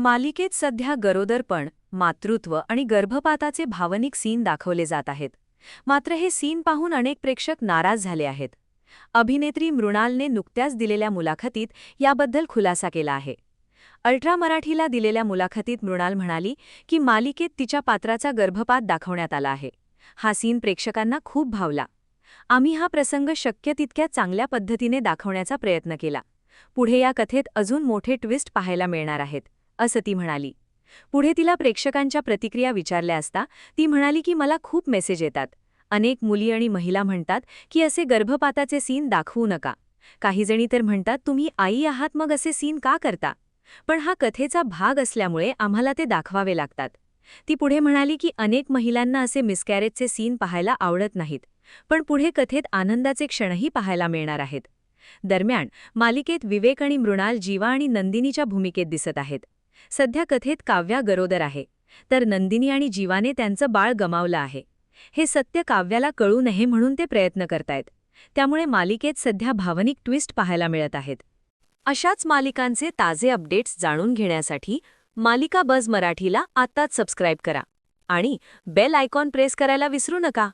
मालिकेत सध्या गरोदरपण, मातृत्व आणि गर्भपाताचे भावनिक सीन दाखवले जात आहेत. मात्र हे सीन पाहून अनेक प्रेक्षक नाराज झाले आहेत. अभिनेत्री मृणालने नुकत्याच दिलेल्या मुलाखतीत याबद्दल खुलासा केला आहे. अल्ट्रा मराठीला दिलेल्या मुलाखतीत मृणाल म्हणाली की मालिकेत तिच्या पात्राचा गर्भपात दाखवण्यात आला आहे. हा सीन प्रेक्षकांना खूप भावला. आम्ही हा प्रसंग शक्य तितक्या चांगल्या पद्धतीने दाखवण्याचा प्रयत्न केला. पुढे या कथेत अजून मोठे ट्विस्ट पाहायला मिळणार आहेत, असं ती म्हणाली. पुढे तिला प्रेक्षकांच्या प्रतिक्रिया विचारल्या असता ती म्हणाली की मला खूप मेसेज येतात. अनेक मुली आणि महिला म्हणतात की असे गर्भपाताचे सीन दाखवू नका. काही जणी तर म्हणतात तुम्ही आई आहात मग असे सीन का करता. पण हा कथेचा भाग असल्यामुळे आम्हाला ते दाखवावे लागतात. ती पुढे म्हणाली की अनेक महिलांना असे मिसकॅरेजचे सीन पाहायला आवडत नाहीत, पण पुढे कथेत आनंदाचे क्षणही पाहायला मिळणार आहेत. दरम्यान मालिकेत विवेक आणि मृणाल जीवा आणि नंदिनीच्या भूमिकेत दिसत आहेत. सध्या कथेत काव्या गरोदर आहे, तर नंदिनी आणि जीवाने त्यांचं बाळ गमावलं आहे. हे सत्य काव्याला कळू नये म्हणून ते प्रयत्न करतायत. त्यामुळे मालिकेत सध्या भावनिक ट्विस्ट पाहायला मिळत आहेत. अशाच मालिकांचे ताजे अपडेट्स जाणून घेण्यासाठी मालिका बज मराठीला आत्ताच सबस्क्राईब करा आणि बेल आयकॉन प्रेस करायला विसरू नका.